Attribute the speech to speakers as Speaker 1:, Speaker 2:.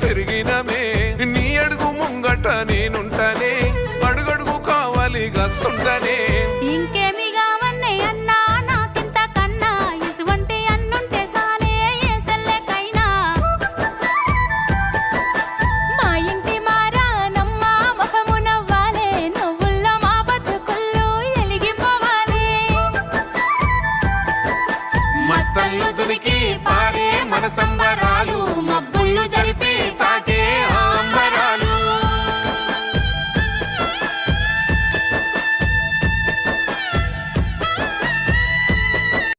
Speaker 1: పెరిగినమే నీ అడుగు ముంగట నేనుంటనే అడుగడుగు కావాలి గస్తుంటనే
Speaker 2: ఇంకేమి కావన్నే అన్నా నాకింత కన్నా ఇసువంటి అన్నుంటే సాలే ఏ సెల్లెకైనా మా ఇంటి మారానమ్మ ముఖము నవ్వాలే నువ్వుల్లో మా బతుకుల్లో ఎలిగిపోవాలి
Speaker 1: మత్తళ్ళు దునికి పారే మన సంబరాలు మబ్బుళ్ళు జరిపి